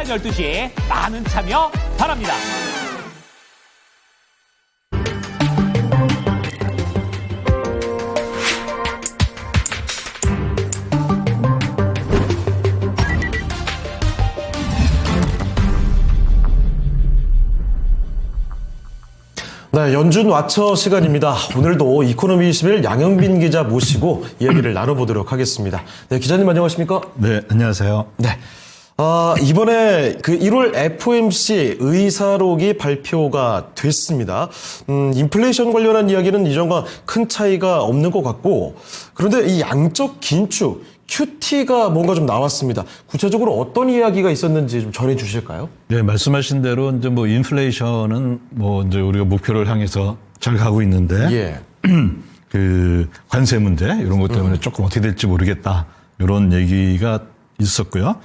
오전 12시 많은 참여 바랍니다. 네, 연준 와처 시간입니다. 오늘도 이코노미 21 양영빈 기자 모시고 이야기를 나눠보도록 하겠습니다. 네, 기자님 안녕하십니까? 네, 안녕하세요. 네. 이번에 그 1월 FOMC 의사록이 발표가 됐습니다. 인플레이션 관련한 이야기는 이전과 큰 차이가 없는 것 같고, 그런데 이 양적 긴축, QT가 뭔가 좀 나왔습니다. 구체적으로 어떤 이야기가 있었는지 좀 전해 주실까요? 네, 말씀하신 대로 이제 뭐 인플레이션은 뭐 이제 우리가 목표를 향해서 잘 가고 있는데, 예. 그 관세 문제 이런 것 때문에 조금 어떻게 될지 모르겠다 이런 얘기가 있었고요.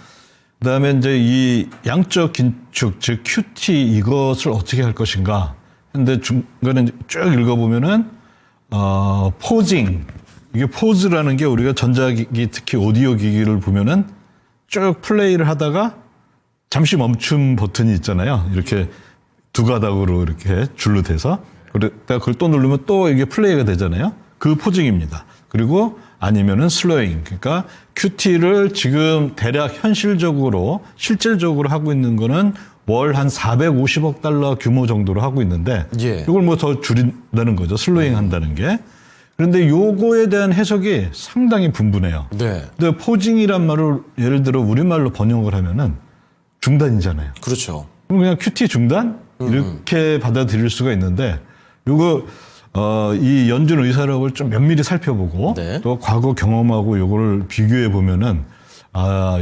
그다음에 이제 이 양적 긴축 즉 QT 이것을 어떻게 할 것인가. 근데 중간에 쭉 읽어보면은 포징. 이게 포즈라는 게 우리가 전자기기 특히 오디오 기기를 보면은 쭉 플레이를 하다가 잠시 멈춤 버튼이 있잖아요. 이렇게 두 가닥으로 이렇게 줄로 돼서 그러다가 그걸 또 누르면 또 이게 플레이가 되잖아요. 그 포징입니다. 그리고 아니면은 슬로잉. 그러니까 QT를 지금 대략 현실적으로 실질적으로 하고 있는 거는 월 한 450억 달러 규모 정도로 하고 있는데 예. 이걸 뭐 더 줄인다는 거죠. 슬로잉 한다는 게. 그런데 요거에 대한 해석이 상당히 분분해요. 네. 근데 포징이란 말을 예를 들어 우리말로 번역을 하면은 중단이잖아요. 그렇죠. 그럼 그냥 QT 중단? 이렇게 받아들일 수가 있는데 요거 이 연준 의사록을 좀 면밀히 살펴보고 네. 또 과거 경험하고 요거를 비교해 보면은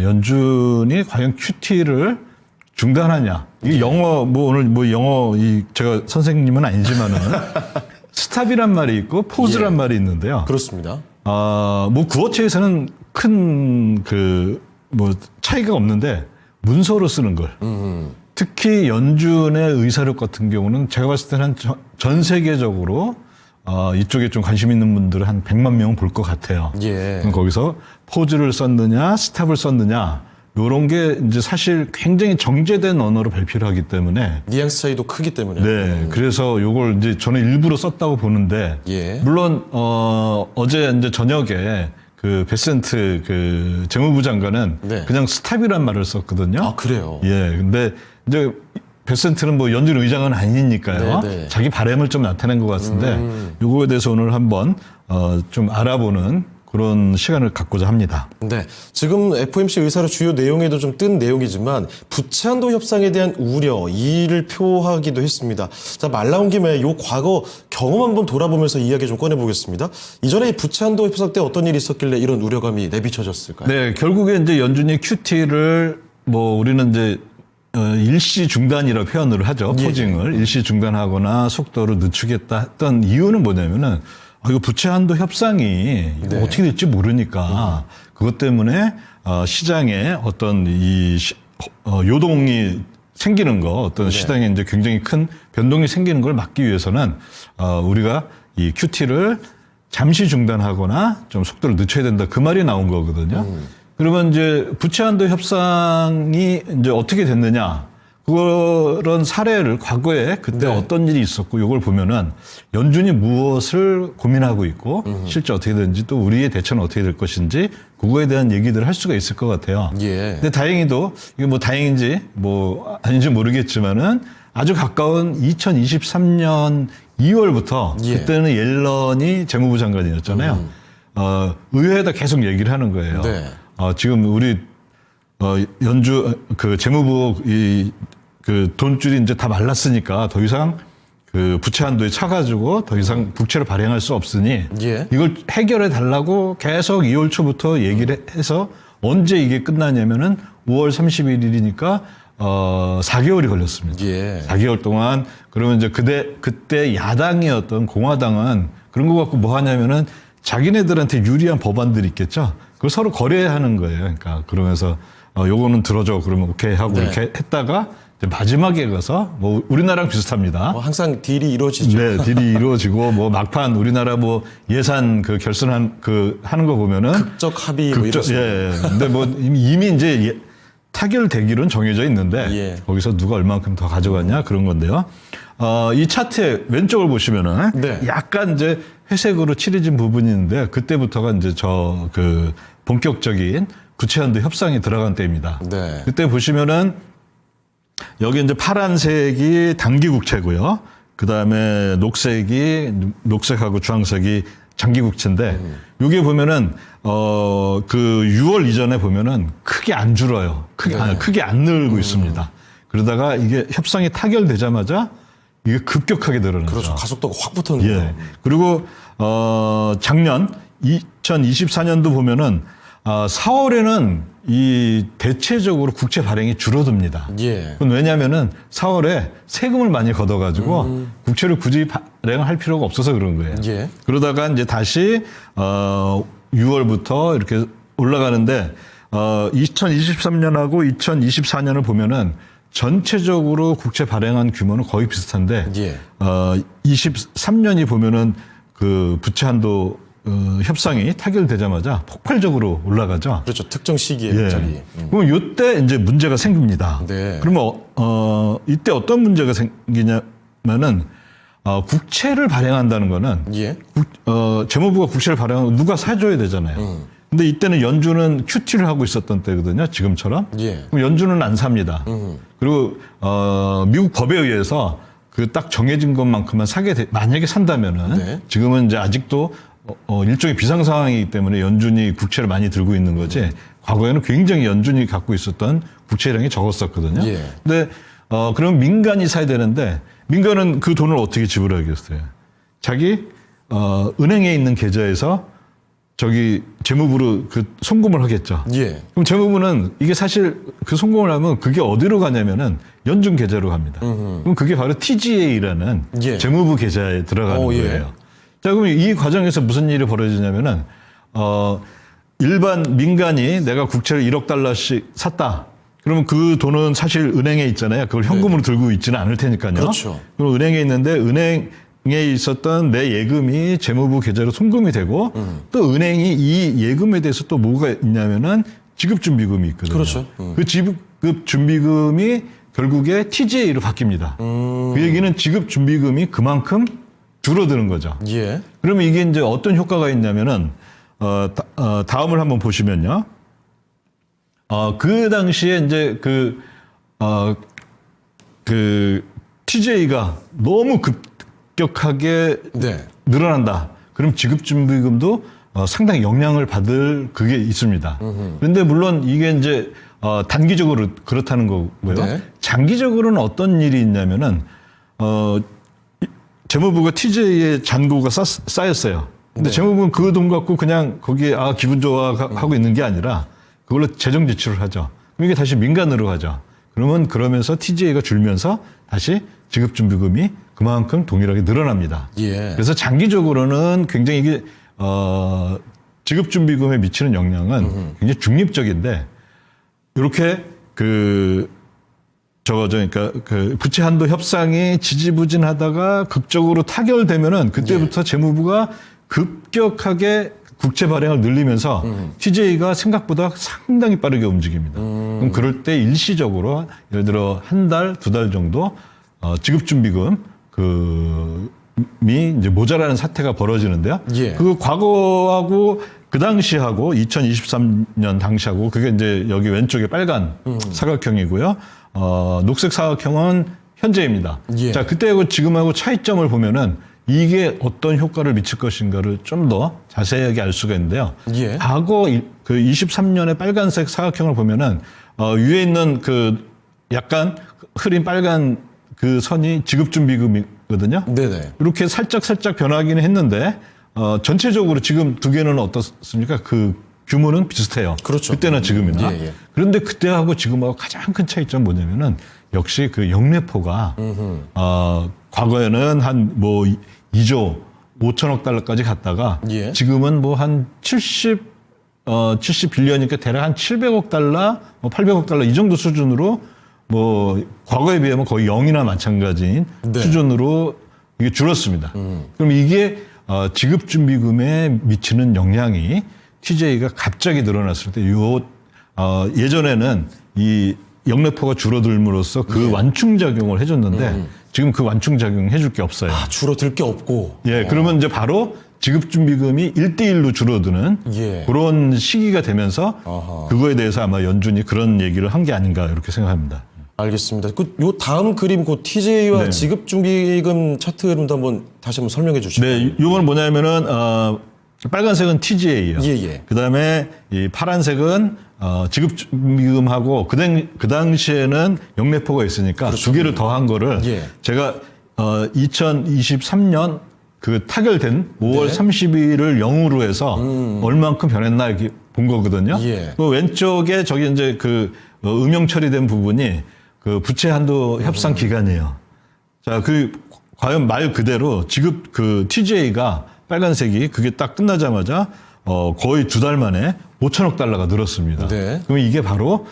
연준이 과연 QT를 중단하냐. 이게 영어 뭐 오늘 뭐 영어 제가 선생님은 아니지만은 스탑이란 말이 있고 포즈란 말이 있는데요. 그렇습니다. 뭐 구어체에서는 큰 뭐 차이가 없는데 문서로 쓰는 걸. 특히 연준의 의사록 같은 경우는 제가 봤을 때는 전 세계적으로 이쪽에 좀 관심 있는 분들은 한 100만 명 볼 것 같아요. 예. 그럼 거기서 포즈를 썼느냐, 스탑을 썼느냐, 요런 게 이제 사실 굉장히 정제된 언어로 발표를 하기 때문에 뉘앙스 차이도 크기 때문에. 네, 그래서 요걸 이제 저는 일부러 썼다고 보는데, 예. 물론 어제 이제 저녁에 그 베센트 그 재무부 장관은 네. 그냥 스탑이란 말을 썼거든요. 아, 그래요? 예, 근데 이제 베센트는 뭐 연준 의장은 아니니까요. 네, 네. 자기 바람을 좀 나타낸 것 같은데, 요거에 대해서 오늘 한번 좀 알아보는 그런 시간을 갖고자 합니다. 네. 지금 FOMC 의사록 주요 내용에도 좀 뜬 내용이지만 부채 한도 협상에 대한 우려, 이의를 표하기도 했습니다. 자, 말 나온 김에 요 과거 경험 한번 돌아보면서 이야기 좀 꺼내보겠습니다. 이전에 이 부채 한도 협상 때 어떤 일이 있었길래 이런 우려감이 내비쳐졌을까요? 네, 결국에 이제 연준이 QT를 뭐 우리는 이제 일시 중단이라고 표현을 하죠. 예. 포징을 일시 중단하거나 속도를 늦추겠다 했던 이유는 뭐냐면은 이거 부채 한도 협상이 이거 어떻게 될지 모르니까 그것 때문에 시장에 어떤 요동이 생기는 거, 어떤 시장에 이제 굉장히 큰 변동이 생기는 걸 막기 위해서는 우리가 이 QT를 잠시 중단하거나 좀 속도를 늦춰야 된다. 그 말이 나온 거거든요. 그러면 이제 부채 한도 협상이 이제 어떻게 됐느냐. 그런 사례를 과거에 그때 어떤 일이 있었고 이걸 보면은 연준이 무엇을 고민하고 있고 실제 어떻게 되는지 또 우리의 대처는 어떻게 될 것인지 그거에 대한 얘기들을 할 수가 있을 것 같아요. 예. 근데 다행히도 이게 뭐 다행인지 뭐 아닌지 모르겠지만은 아주 가까운 2023년 2월부터 예. 그때는 옐런이 재무부 장관이었잖아요. 의회에다 계속 얘기를 하는 거예요. 네. 지금 우리 연주 그 재무부 그 돈줄이 이제 다 말랐으니까 더 이상 그 부채 한도에 차가지고 더 이상 부채를 발행할 수 없으니 예. 이걸 해결해 달라고 계속 2월 초부터 얘기를 해서 언제 이게 끝나냐면은 5월 31일이니까 4개월이 걸렸습니다. 예. 4개월 동안 그러면 이제 그때 야당이었던 공화당은 그런 거 갖고 뭐 하냐면은 자기네들한테 유리한 법안들이 있겠죠. 그걸 서로 거래하는 거예요. 그러니까 그러면서 요거는 들어줘. 그러면 오케이 하고 네. 이렇게 했다가 이제 마지막에 가서 뭐 우리나라랑 비슷합니다. 항상 딜이 이루어지죠. 네, 딜이 이루어지고 뭐 막판 우리나라 뭐 예산 그 결산한 그 하는 거 보면은 극적 합의 뭐 이런. 예. 근데 뭐 이미 이제 타결되기로는 정해져 있는데 예. 거기서 누가 얼만큼 더 가져갔냐 그런 건데요. 이 차트의 왼쪽을 보시면은 네. 약간 이제 회색으로 칠해진 부분이 있는데 그때부터가 이제 저 그 본격적인 부채한도 협상이 들어간 때입니다. 네. 그때 보시면은 여기 이제 파란색이 단기 국채고요. 그 다음에 녹색하고 주황색이 장기 국채인데, 요게 보면은, 그 6월 이전에 보면은 크게 안 줄어요. 크게 안 늘고 있습니다. 그러다가 이게 협상이 타결되자마자 이게 급격하게 늘어나죠. 그렇죠. 가속도가 확 붙었네요. 예. 그리고, 작년 2024년도 보면은, 4월에는 이 대체적으로 국채 발행이 줄어듭니다. 예. 그건 왜냐면은 4월에 세금을 많이 걷어가지고 국채를 굳이 발행할 필요가 없어서 그런 거예요. 예. 그러다가 이제 다시 6월부터 이렇게 올라가는데 2023년하고 2024년을 보면은 전체적으로 국채 발행한 규모는 거의 비슷한데 예. 23년이 보면은 그 부채 한도 협상이 타결되자마자 폭발적으로 올라가죠. 그렇죠. 특정 시기에 갑자기. 그럼 이때 이제 문제가 생깁니다. 네. 그러면 이때 어떤 문제가 생기냐면은 국채를 발행한다는 거는 예. 재무부가 국채를 발행하면 누가 사줘야 되잖아요. 근데 이때는 연준은 QT를 하고 있었던 때거든요. 지금처럼. 예. 그럼 연준은 안 삽니다. 그리고 미국 법에 의해서 그 딱 정해진 것만큼만 만약에 산다면은 네. 지금은 이제 아직도 일종의 비상 상황이기 때문에 연준이 국채를 많이 들고 있는 거지. 과거에는 굉장히 연준이 갖고 있었던 국채량이 적었었거든요. 예. 근데 그럼 민간이 사야 되는데 민간은 그 돈을 어떻게 지불하겠어요? 자기 은행에 있는 계좌에서 저기 재무부로 그 송금을 하겠죠. 예. 그럼 재무부는 이게 사실 그 송금을 하면 그게 어디로 가냐면은 연준 계좌로 갑니다. 그럼 그게 바로 TGA라는 예. 재무부 계좌에 들어가는 예. 거예요. 자, 그럼 이 과정에서 무슨 일이 벌어지냐면은 일반 민간이 내가 국채를 1억 달러씩 샀다. 그러면 그 돈은 사실 은행에 있잖아요. 그걸 현금으로 들고 있지는 않을 테니까요. 그렇죠. 그럼 은행에 있는데 은행에 있었던 내 예금이 재무부 계좌로 송금이 되고 또 은행이 이 예금에 대해서 또 뭐가 있냐면은 지급준비금이 있거든요. 그렇죠. 그 지급준비금이 결국에 TGA로 바뀝니다. 그 얘기는 지급준비금이 그만큼 줄어드는 거죠. 예. 그러면 이게 이제 어떤 효과가 있냐면은 다음을 한번 보시면요. 그 당시에 이제 그 TJ가 너무 급격하게 네. 늘어난다. 그럼 지급준비금도 상당히 영향을 받을 그게 있습니다. 그런데 물론 이게 이제 단기적으로 그렇다는 거고요. 네. 장기적으로는 어떤 일이 있냐면은 재무부가 TJ에 잔고가 쌓였어요. 근데 네. 재무부는 그 돈 갖고 그냥 거기에 기분 좋아 하고 있는 게 아니라 그걸로 재정 지출을 하죠. 그럼 이게 다시 민간으로 가죠. 그러면서 TJ가 줄면서 다시 지급준비금이 그만큼 동일하게 늘어납니다. 예. 그래서 장기적으로는 굉장히 이게 지급준비금에 미치는 영향은 굉장히 중립적인데 이렇게 그러니까 그 부채 한도 협상이 지지부진하다가 극적으로 타결되면은 그때부터 재무부가 급격하게 국채 발행을 늘리면서 TJ가 생각보다 상당히 빠르게 움직입니다. 그럼 그럴 때 일시적으로 예를 들어 한 달, 두 달 정도 지급준비금이 이제 모자라는 사태가 벌어지는데요. 예. 그 과거하고 그 당시하고 2023년 당시하고 그게 이제 여기 왼쪽에 빨간 사각형이고요. 녹색 사각형은 현재입니다. 예. 자, 그때하고 지금하고 차이점을 보면은 이게 어떤 효과를 미칠 것인가를 좀 더 자세하게 알 수가 있는데요. 예. 과거 그 23년의 빨간색 사각형을 보면은 위에 있는 그 약간 흐린 빨간 그 선이 지급준비금이거든요. 네네. 이렇게 살짝 변하기는 했는데 전체적으로 지금 두 개는 어떻습니까? 그 규모는 비슷해요. 그렇죠. 그때나 지금이나. 예. 그런데 그때하고 지금하고 가장 큰 차이점 뭐냐면은 역시 그 영래포가 과거에는 한 뭐 2조 5천억 달러까지 갔다가 예. 지금은 뭐 한 71년이니까 대략 한 700억 달러, 뭐 800억 달러 이 정도 수준으로 뭐 과거에 비하면 거의 0이나 마찬가지인 네. 수준으로 이게 줄었습니다. 그럼 이게 지급준비금에 미치는 영향이 TJ가 갑자기 늘어났을 때 예전에는 이 영래포가 줄어들므로써 그 완충 작용을 해줬는데 지금 그 완충 작용 해줄 게 없어요. 아, 줄어들 게 없고. 예, 그러면 이제 바로 지급준비금이 1대1로 줄어드는 예. 그런 시기가 되면서 아하. 그거에 대해서 아마 연준이 그런 얘기를 한 게 아닌가 이렇게 생각합니다. 알겠습니다. 요 다음 그림, 그 TJ와 네. 지급준비금 차트 그림도 한번 다시 한번 설명해 주시죠. 네, 요거는 뭐냐면은 빨간색은 TGA예요. 예, 예. 그다음에 이 파란색은 지급준비금하고 그 당시에는 영래포가 있으니까 두 개를 더한 거를 예. 제가 2023년 그 타결된 5월 네. 30일을 0으로 해서 얼만큼 변했나 이렇게 본 거거든요. 예. 그 왼쪽에 저기 이제 그 음영 처리된 부분이 그 부채 한도 협상 기간이에요. 자, 그 과연 말 그대로 지급 그 TJ가 빨간색이 그게 딱 끝나자마자 거의 2달 만에 5천억 달러가 늘었습니다. 네. 그럼 이게 바로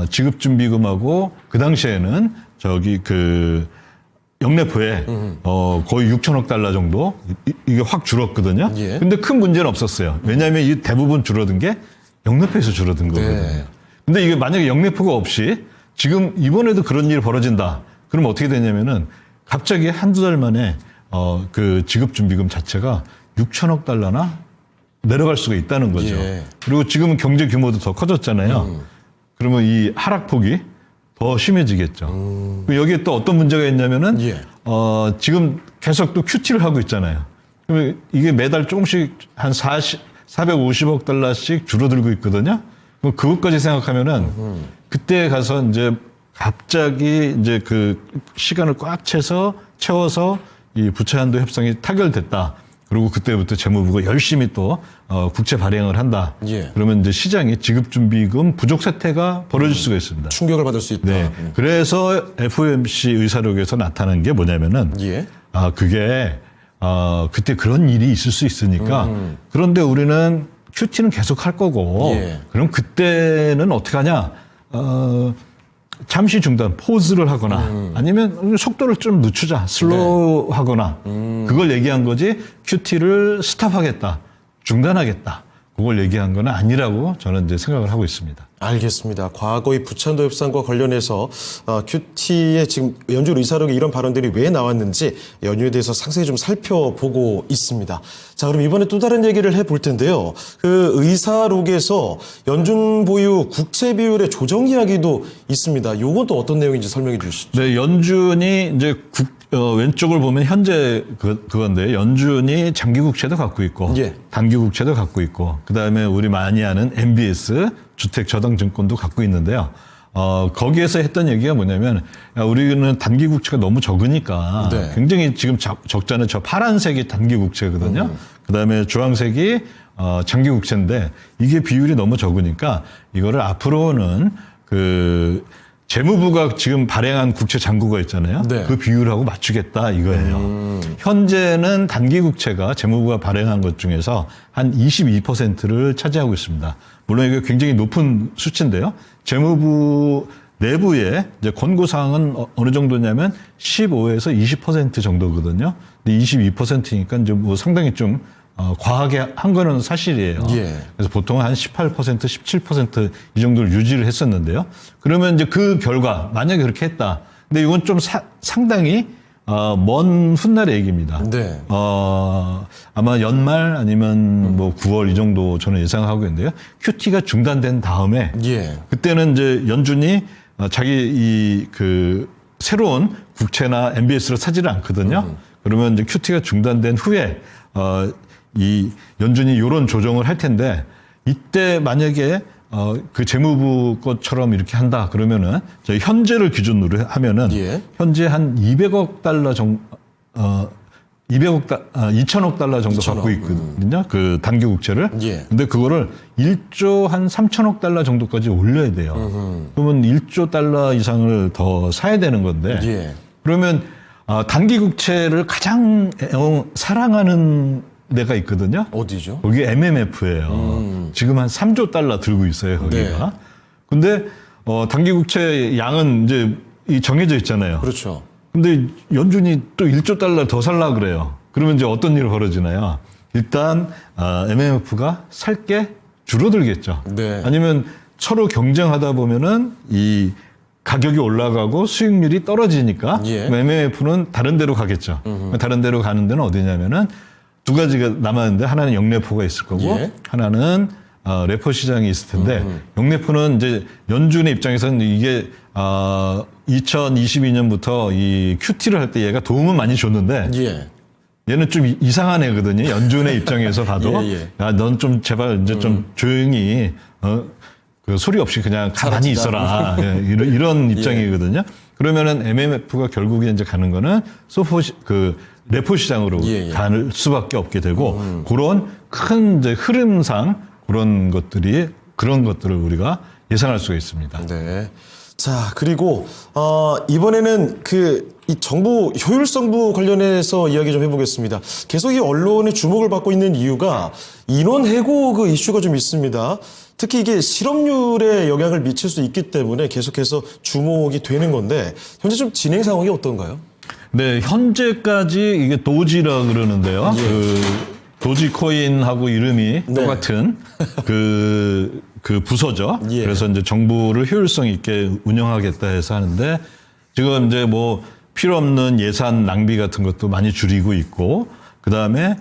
지급준비금하고 그 당시에는 저기 그 영래포에 거의 6천억 달러 정도 이게 확 줄었거든요. 예. 근데 큰 문제는 없었어요. 왜냐하면 이 대부분 줄어든 게 영래포에서 줄어든 거거든요. 네. 근데 이게 만약에 영래포가 없이 지금 이번에도 그런 일이 벌어진다. 그럼 어떻게 되냐면은 갑자기 한두 달 만에 그 지급준비금 자체가 6천억 달러나 내려갈 수가 있다는 거죠. 예. 그리고 지금은 경제 규모도 더 커졌잖아요. 그러면 이 하락폭이 더 심해지겠죠. 그리고 여기에 또 어떤 문제가 있냐면은 예. 지금 계속 또 QT를 하고 있잖아요. 그러면 이게 매달 조금씩 한 450억 달러씩 줄어들고 있거든요. 그럼 그것까지 생각하면은 그때 가서 이제 갑자기 이제 그 시간을 꽉 채워서 이 부채 한도 협상이 타결됐다. 그리고 그때부터 재무부가 열심히 또 국채 발행을 한다. 예. 그러면 이제 시장에 지급준비금 부족 사태가 벌어질 수가 있습니다. 충격을 받을 수 있다. 네. 그래서 FOMC 의사록에서 나타난 게 뭐냐면은 예. 그게 그때 그런 일이 있을 수 있으니까 그런데 우리는 QT는 계속 할 거고 예. 그럼 그때는 어떻게 하냐? 잠시 중단, 포즈를 하거나 아니면 속도를 좀 늦추자, 슬로우 하거나 그걸 얘기한 거지 QT를 스탑하겠다, 중단하겠다. 그걸 얘기한 건 아니라고 저는 이제 생각을 하고 있습니다. 알겠습니다. 과거의 부채한도 협상과 관련해서 QT의 지금 연준 의사록에 이런 발언들이 왜 나왔는지 연유에 대해서 상세히 좀 살펴보고 있습니다. 자, 그럼 이번에 또 다른 얘기를 해볼 텐데요. 그 의사록에서 연준 보유 국채 비율의 조정 이야기도 있습니다. 요건 또 어떤 내용인지 설명해 주시죠. 네, 연준이 이제 왼쪽을 보면 현재 그건데 연준이 장기 국채도 갖고 있고 예. 단기 국채도 갖고 있고 그다음에 우리 많이 아는 MBS 주택 저당 증권도 갖고 있는데요. 거기에서 했던 얘기가 뭐냐면 우리는 단기 국채가 너무 적으니까 네. 굉장히 지금 적자는 저 파란색이 단기 국채거든요. 그다음에 주황색이 장기 국채인데 이게 비율이 너무 적으니까 이거를 앞으로는 그 재무부가 지금 발행한 국채 잔고가 있잖아요. 네. 그 비율하고 맞추겠다 이거예요. 현재는 단기 국채가 재무부가 발행한 것 중에서 한 22%를 차지하고 있습니다. 물론 이게 굉장히 높은 수치인데요. 재무부 내부의 이제 권고 사항은 어느 정도냐면 15에서 20% 정도거든요. 근데 22%니까 이제 뭐 상당히 좀 과하게 한 거는 사실이에요. 예. 그래서 보통 한 18%, 17% 이 정도를 유지를 했었는데요. 그러면 이제 그 결과 만약에 그렇게 했다. 근데 이건 좀 상당히 먼 훗날의 얘기입니다. 네. 아마 연말 아니면 뭐 9월 이 정도 저는 예상하고 있는데요. QT가 중단된 다음에 예. 그때는 이제 연준이 자기 그 새로운 국채나 MBS를 사지를 않거든요. 그러면 이제 QT가 중단된 후에 이 연준이 이런 조정을 할 텐데 이때 만약에 그 재무부 것처럼 이렇게 한다 그러면은 저희 현재를 기준으로 하면은 예. 현재 한 200억 달러 정도 2천억 달러 정도 2천억. 갖고 있거든요. 그 단기 국채를. 예. 근데 그거를 1조 한 3천억 달러 정도까지 올려야 돼요. 그러면 1조 달러 이상을 더 사야 되는 건데. 예. 그러면 단기 국채를 가장 사랑하는 데가 있거든요. 어디죠? 거기 MMF예요. 지금 한 3조 달러 들고 있어요, 거기가. 네. 근데 단기 국채 양은 이제 정해져 있잖아요. 그렇죠. 근데 연준이 또 1조 달러 더 살라 그래요. 그러면 이제 어떤 일이 벌어지나요? 일단 MMF가 살 게 줄어들겠죠. 네. 아니면 서로 경쟁하다 보면은 이 가격이 올라가고 수익률이 떨어지니까 예. MMF는 다른 데로 가겠죠. 다른 데로 가는 데는 어디냐면은 두 가지가 남았는데 하나는 영래포가 있을 거고 예. 하나는 레포 시장이 있을 텐데 영래포는 이제 연준의 입장에서는 이게 2022년부터 이 QT를 할 때 얘가 도움은 많이 줬는데 예. 얘는 좀 이상한 애거든요. 연준의 입장에서 봐도 예, 예. 야, 넌 좀 제발 이제 좀 조용히 그 소리 없이 그냥 가만히 있어라. 예, 이런 입장이거든요. 그러면은 MMF가 결국에 이제 가는 거는 그 레포 시장으로 예, 예. 갈 수밖에 없게 되고 그런 큰 이제 흐름상 그런 것들을 우리가 예상할 수가 있습니다. 네. 자, 그리고 이번에는 이 정부 효율성부 관련해서 이야기 좀 해보겠습니다. 계속 이 언론의 주목을 받고 있는 이유가 인원 해고 그 이슈가 좀 있습니다. 특히 이게 실업률에 영향을 미칠 수 있기 때문에 계속해서 주목이 되는 건데 현재 좀 진행 상황이 어떤가요? 네, 현재까지 이게 도지라 그러는데요. 예. 그 도지코인하고 이름이 네. 똑같은 그 부서죠. 예. 그래서 이제 정부를 효율성 있게 운영하겠다 해서 하는데 지금 이제 뭐 필요 없는 예산 낭비 같은 것도 많이 줄이고 있고 그다음에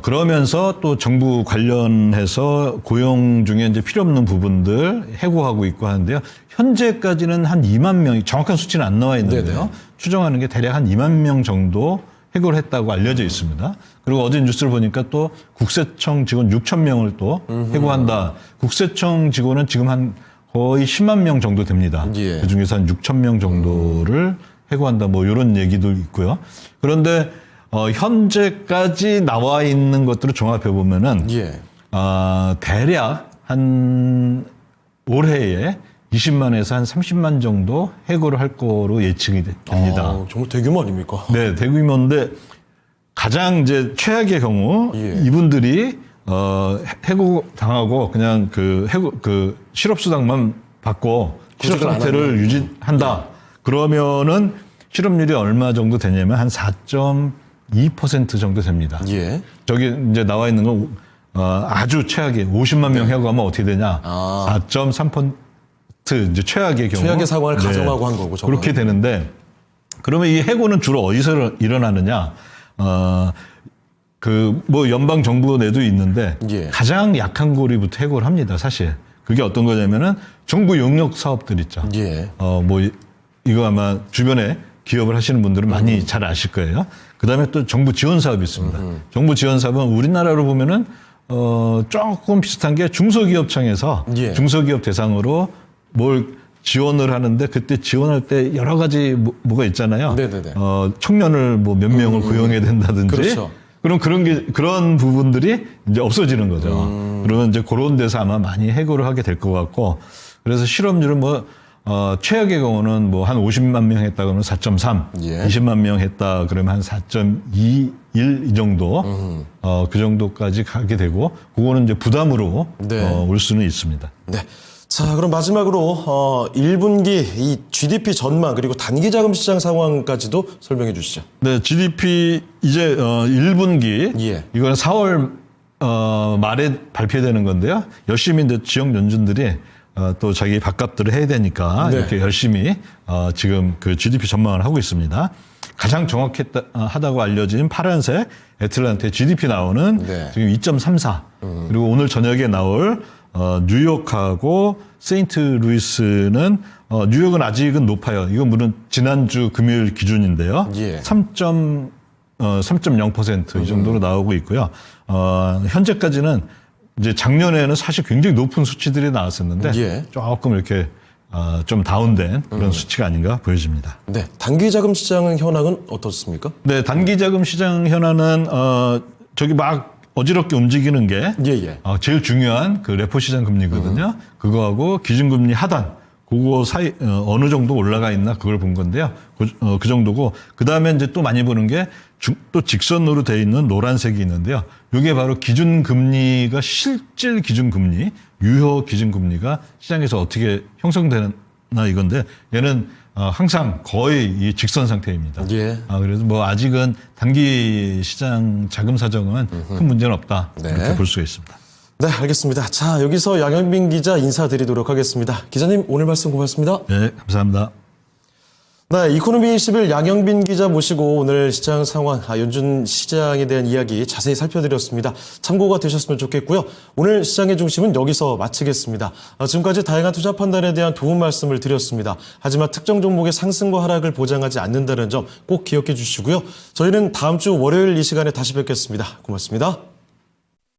그러면서 또 정부 관련해서 고용 중에 이제 필요 없는 부분들 해고하고 있고 하는데요. 현재까지는 한 2만 명이 정확한 수치는 안 나와 있는데요. 네네. 추정하는 게 대략 한 2만 명 정도 해고를 했다고 알려져 있습니다. 그리고 어제 뉴스를 보니까 또 국세청 직원 6천 명을 또 해고한다. 국세청 직원은 지금 한 거의 10만 명 정도 됩니다. 예. 그중에서 한 6천 명 정도를 해고한다. 뭐 이런 얘기도 있고요. 그런데 현재까지 나와 있는 것들을 종합해 보면은 예. 대략 한 올해에 20만에서 한 30만 정도 해고를 할 거로 예측이 됩니다. 정말 대규모 아닙니까? 네, 대규모인데 가장 이제 최악의 경우 예. 이분들이 해고 당하고 그냥 그 실업수당만 받고 실업 구직을 안 상태를 유지한다. 그러면은 실업률이 얼마 정도 되냐면 한 4.2% 정도 됩니다. 예. 저기 이제 나와 있는 건 아주 최악의 50만 명 해고하면 어떻게 되냐? 4.3% 이제 최악의 경우. 최악의 상황을 가정하고 한 거고, 저건. 그렇게 되는데 그러면 이 해고는 주로 어디서 일어나느냐? 뭐 연방 정부 내도 있는데 예. 가장 약한 고리부터 해고를 합니다. 사실 그게 어떤 거냐면은 정부 용역 사업들 있죠. 예. 뭐 이거 아마 주변에 기업을 하시는 분들은 많이 잘 아실 거예요. 그다음에 또 정부 지원 사업이 있습니다. 정부 지원 사업은 우리나라로 보면은 조금 비슷한 게 중소기업청에서 예. 중소기업 대상으로 뭘 지원을 하는데 그때 지원할 때 여러 가지 뭐가 있잖아요. 네네네. 청년을 뭐 몇 명을 고용해야 된다든지. 그렇죠. 그럼 그런 부분들이 이제 없어지는 거죠. 그러면 이제 그런 데서 아마 많이 해고를 하게 될 것 같고 그래서 실업률은 최악의 경우는 뭐 한 50만 명 했다 그러면 4.3, 예. 20만 명 했다 그러면 한 4.21 이 정도, 그 정도까지 가게 되고, 그거는 이제 부담으로 네. 올 수는 있습니다. 네. 자, 그럼 마지막으로 1분기 이 GDP 전망 그리고 단기 자금 시장 상황까지도 설명해 주시죠. 네, GDP 이제 1분기 예. 이거는 4월 말에 발표되는 건데요. 열심히 이제 지역 연준들이 또 자기 밥값들을 해야 되니까 네. 이렇게 열심히 지금 그 GDP 전망을 하고 있습니다. 가장 정확하다고 알려진 파란색 애틀란타의 GDP 나오는 네. 지금 2.34 그리고 오늘 저녁에 나올 뉴욕하고 세인트루이스는 뉴욕은 아직은 높아요. 이건 물론 지난주 금요일 기준인데요. 예. 3.0% 이 정도로 나오고 있고요. 현재까지는 이제 작년에는 사실 굉장히 높은 수치들이 나왔었는데 예. 조금 이렇게 좀 다운된 그런 수치가 아닌가 보여집니다. 네. 단기 자금 시장 현황은 어떻습니까? 네, 단기 자금 시장 현황은 저기 막 어지럽게 움직이는 게 예. 제일 중요한 그 레포 시장 금리거든요. 그거하고 기준금리 하단 그거 사이 어느 정도 올라가 있나 그걸 본 건데요. 그 정도고 그 다음에 이제 또 많이 보는 게 또 직선으로 돼 있는 노란색이 있는데요. 이게 바로 기준금리가 실질 기준금리, 유효 기준금리가 시장에서 어떻게 형성되나 이건데 얘는 항상 거의 이 직선 상태입니다. 예. 그래서 뭐 아직은 단기 시장 자금 사정은 큰 문제는 없다 네. 이렇게 볼 수가 있습니다. 네, 알겠습니다. 자, 여기서 양현빈 기자 인사드리도록 하겠습니다. 기자님, 오늘 말씀 고맙습니다. 네, 감사합니다. 네, 이코노미 21 양영빈 기자 모시고 오늘 시장 상황, 연준 시장에 대한 이야기 자세히 살펴드렸습니다. 참고가 되셨으면 좋겠고요. 오늘 시장의 중심은 여기서 마치겠습니다. 지금까지 다양한 투자 판단에 대한 도움 말씀을 드렸습니다. 하지만 특정 종목의 상승과 하락을 보장하지 않는다는 점 꼭 기억해 주시고요. 저희는 다음 주 월요일 이 시간에 다시 뵙겠습니다. 고맙습니다.